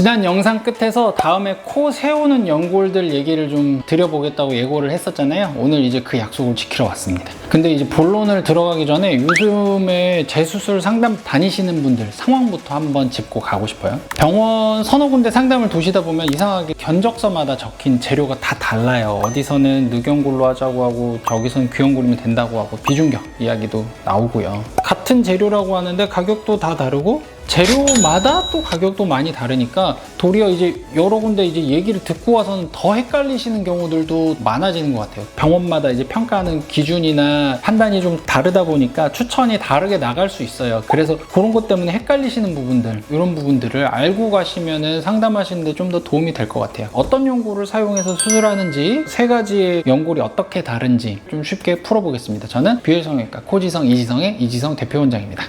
지난 영상 끝에서 다음에 코 세우는 연골들 얘기를 좀 드려보겠다고 예고를 했었잖아요. 오늘 이제 그 약속을 지키러 왔습니다. 근데 이제 본론을 들어가기 전에 요즘에 재수술 상담 다니시는 분들 상황부터 한번 짚고 가고 싶어요. 병원 서너 군데 상담을 도시다 보면 이상하게 견적서마다 적힌 재료가 다 달라요. 어디서는 늑연골로 하자고 하고 저기서는 귀연골이면 된다고 하고 비중격 이야기도 나오고요. 같은 재료라고 하는데 가격도 다 다르고 재료마다 또 가격도 많이 다르니까 도리어 이제 여러 군데 이제 얘기를 듣고 와서는 더 헷갈리시는 경우들도 많아지는 것 같아요. 병원마다 이제 평가하는 기준이나 판단이 좀 다르다 보니까 추천이 다르게 나갈 수 있어요. 그래서 그런 것 때문에 헷갈리시는 부분들, 이런 부분들을 알고 가시면은 상담하시는데 좀 더 도움이 될 것 같아요. 어떤 연골을 사용해서 수술하는지, 세 가지의 연골이 어떻게 다른지 좀 쉽게 풀어보겠습니다. 저는 비혈성형외과 코지성 이지성의 이지성 대표원장입니다.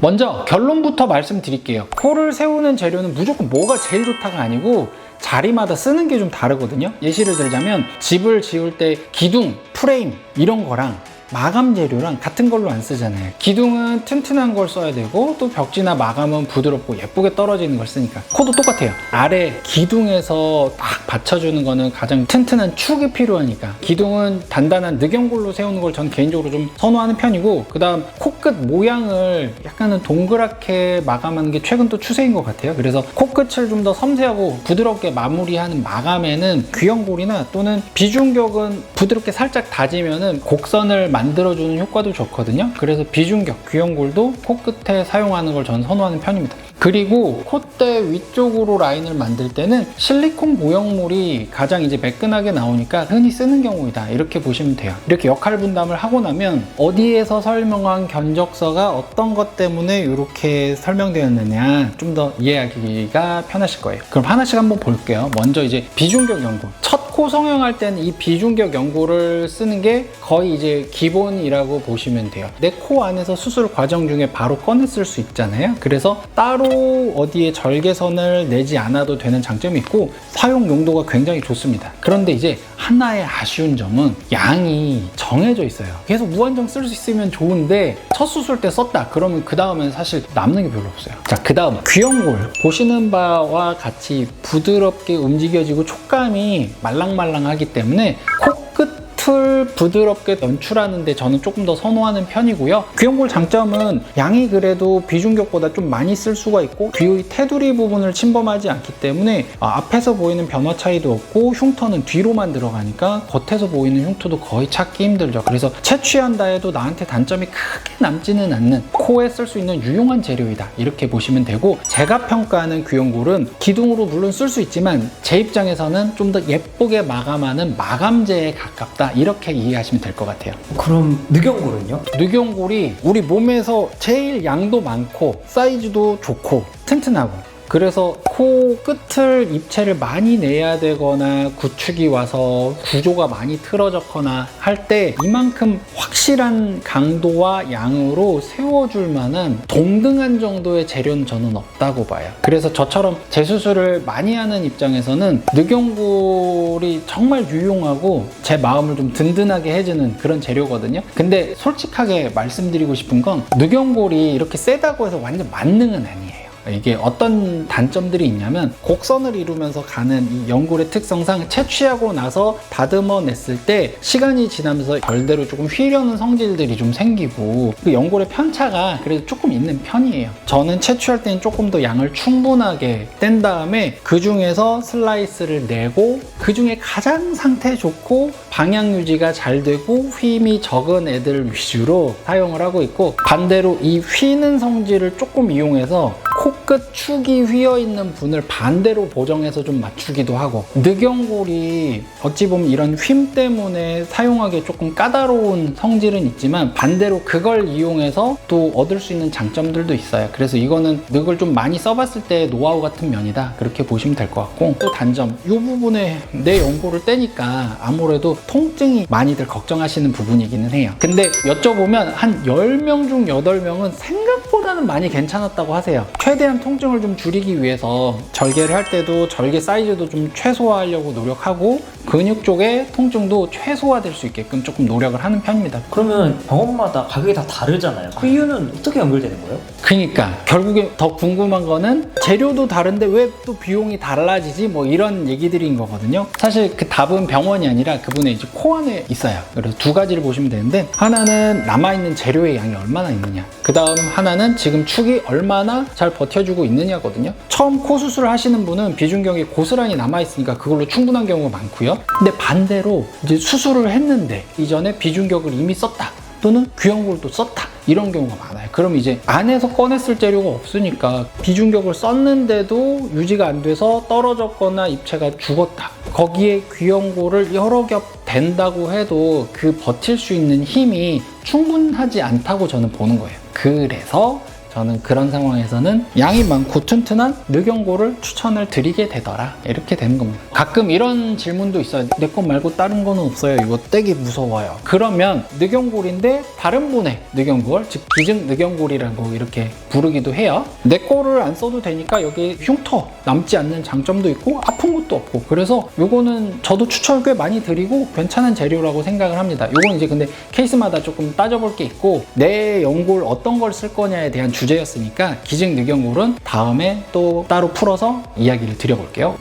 먼저 결론부터 말씀드릴게요. 코를 세우는 재료는 무조건 뭐가 제일 좋다가 아니고 자리마다 쓰는 게 좀 다르거든요. 예시를 들자면 집을 지을 때 기둥, 프레임 이런 거랑 마감 재료랑 같은 걸로 안 쓰잖아요. 기둥은 튼튼한 걸 써야 되고 또 벽지나 마감은 부드럽고 예쁘게 떨어지는 걸 쓰니까. 코도 똑같아요. 아래 기둥에서 딱 받쳐주는 거는 가장 튼튼한 축이 필요하니까 기둥은 단단한 늑연골로 세우는 걸 전 개인적으로 좀 선호하는 편이고, 그 다음 코끝 모양을 약간은 동그랗게 마감하는 게 최근 또 추세인 것 같아요. 그래서 코끝을 좀 더 섬세하고 부드럽게 마무리하는 마감에는 귀연골이나 또는 비중격은 부드럽게 살짝 다지면은 곡선을 만들어주는 효과도 좋거든요. 그래서 비중격, 귀연골도 코끝에 사용하는 걸 저는 선호하는 편입니다. 그리고 콧대 위쪽으로 라인을 만들 때는 실리콘 모형물이 가장 이제 매끈하게 나오니까 흔히 쓰는 경우이다, 이렇게 보시면 돼요. 이렇게 역할 분담을 하고 나면 어디에서 설명한 견적서가 어떤 것 때문에 이렇게 설명되었느냐 좀 더 이해하기가 편하실 거예요. 그럼 하나씩 한번 볼게요. 먼저 이제 비중격 연골. 첫 코 성형할 때는 이 비중격 연골을 쓰는 게 거의 이제 기본이라고 보시면 돼요. 내 코 안에서 수술 과정 중에 바로 꺼내 쓸 수 있잖아요. 그래서 따로 어디에 절개선을 내지 않아도 되는 장점이 있고 사용 용도가 굉장히 좋습니다. 그런데 이제 하나의 아쉬운 점은 양이 정해져 있어요. 계속 무한정 쓸 수 있으면 좋은데 첫 수술 때 썼다 그러면 그 다음엔 사실 남는 게 별로 없어요. 자, 그 다음 귀연골. 보시는 바와 같이 부드럽게 움직여지고 촉감이 말랑말랑하기 때문에 코끝을 부드럽게 연출하는데 저는 조금 더 선호하는 편이고요. 귀연골 장점은 양이 그래도 비중격보다 좀 많이 쓸 수가 있고 귀의 테두리 부분을 침범하지 않기 때문에 앞에서 보이는 변화 차이도 없고 흉터는 뒤로만 들어가니까 겉에서 보이는 흉터도 거의 찾기 힘들죠. 그래서 채취한다 해도 나한테 단점이 크게 남지는 않는, 코에 쓸 수 있는 유용한 재료이다, 이렇게 보시면 되고, 제가 평가하는 귀연골은 기둥으로 물론 쓸 수 있지만 제 입장에서는 좀 더 예쁘게 마감하는 마감재에 가깝다, 이렇게 이해하시면 될 것 같아요. 그럼 늑연골은요? 늑연골이 우리 몸에서 제일 양도 많고 사이즈도 좋고 튼튼하고, 그래서 코 끝을 입체를 많이 내야 되거나 구축이 와서 구조가 많이 틀어졌거나 할 때 이만큼 확실한 강도와 양으로 세워줄 만한 동등한 정도의 재료는 저는 없다고 봐요. 그래서 저처럼 재수술을 많이 하는 입장에서는 늑연골이 정말 유용하고 제 마음을 좀 든든하게 해주는 그런 재료거든요. 근데 솔직하게 말씀드리고 싶은 건 늑연골이 이렇게 세다고 해서 완전 만능은 아니에요. 이게 어떤 단점들이 있냐면 곡선을 이루면서 가는 이 연골의 특성상 채취하고 나서 다듬어 냈을 때 시간이 지나면서 결대로 조금 휘려는 성질들이 좀 생기고 그 연골의 편차가 그래도 조금 있는 편이에요. 저는 채취할 때는 조금 더 양을 충분하게 뗀 다음에 그 중에서 슬라이스를 내고 그 중에 가장 상태 좋고 방향 유지가 잘 되고 휨이 적은 애들 위주로 사용을 하고 있고, 반대로 이 휘는 성질을 조금 이용해서 코끝 축이 휘어있는 분을 반대로 보정해서 좀 맞추기도 하고, 늑연골이 어찌 보면 이런 휨 때문에 사용하기 조금 까다로운 성질은 있지만 반대로 그걸 이용해서 또 얻을 수 있는 장점들도 있어요. 그래서 이거는 늑을 좀 많이 써봤을 때 노하우 같은 면이다, 그렇게 보시면 될 것 같고, 또 단점, 이 부분에 내 연골을 떼니까 아무래도 통증이 많이들 걱정하시는 부분이기는 해요. 근데 여쭤보면 한 10명 중 8명은 생각보다는 많이 괜찮았다고 하세요. 최대한 통증을 좀 줄이기 위해서 절개를 할 때도 절개 사이즈도 좀 최소화하려고 노력하고 근육 쪽의 통증도 최소화될 수 있게끔 조금 노력을 하는 편입니다. 그러면 병원마다 가격이 다 다르잖아요. 그 이유는 어떻게 연결되는 거예요? 그러니까 결국에 더 궁금한 거는 재료도 다른데 왜 또 비용이 달라지지? 뭐 이런 얘기들인 거거든요. 사실 그 답은 병원이 아니라 그분의 이제 코 안에 있어요. 그래서 두 가지를 보시면 되는데, 하나는 남아있는 재료의 양이 얼마나 있느냐, 그 다음 하나는 지금 축이 얼마나 잘 버텨주고 있느냐거든요. 처음 코 수술을 하시는 분은 비중격이 고스란히 남아있으니까 그걸로 충분한 경우가 많고요. 근데 반대로 이제 수술을 했는데 이전에 비중격을 이미 썼다, 또는 귀형골도 썼다, 이런 경우가 많아요. 그럼 이제 안에서 꺼냈을 재료가 없으니까 비중격을 썼는데도 유지가 안 돼서 떨어졌거나 입체가 죽었다, 거기에 귀형골을 여러 겹 된다고 해도 그 버틸 수 있는 힘이 충분하지 않다고 저는 보는 거예요. 그래서 저는 그런 상황에서는 양이 많고 튼튼한 늑연골을 추천을 드리게 되더라, 이렇게 되는 겁니다. 가끔 이런 질문도 있어요. 내 것 말고 다른 거는 없어요, 이거 떼기 무서워요. 그러면 늑연골인데 다른 분의 늑연골, 즉 기증 늑연골이라고 이렇게 부르기도 해요. 내 거를 안 써도 되니까 여기 흉터 남지 않는 장점도 있고 아픈 것도 없고, 그래서 요거는 저도 추천을 꽤 많이 드리고 괜찮은 재료라고 생각을 합니다. 요건 이제 근데 케이스마다 조금 따져볼 게 있고, 내 연골 어떤 걸 쓸 거냐에 대한 주제였으니까 기증 늑연골은 다음에 또 따로 풀어서 이야기를 드려볼게요.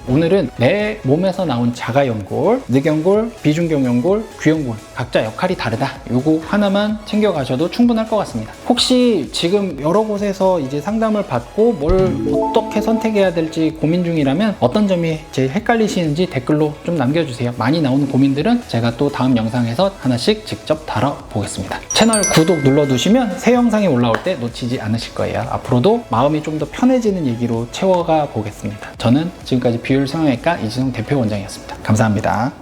오늘은 내 몸에서 나온 자가연골, 늑연골, 비중격연골, 귀연골 각자 역할이 다르다, 요거 하나만 챙겨가셔도 충분할 것 같습니다. 혹시 지금 여러 곳에서 이제 상담을 받고 뭘 어떻게 선택해야 될지 고민 중이라면 어떤 점이 제일 헷갈리시는지 댓글로 좀 남겨주세요. 많이 나오는 고민들은 제가 또 다음 영상에서 하나씩 직접 다뤄보겠습니다. 채널 구독 눌러두시면 새 영상이 올라올 때 놓치지 않으실 거예요. 앞으로도 마음이 좀 더 편해지는 얘기로 채워가 보겠습니다. 저는 지금까지 비율 성형외과 이진성 대표 원장이었습니다. 감사합니다.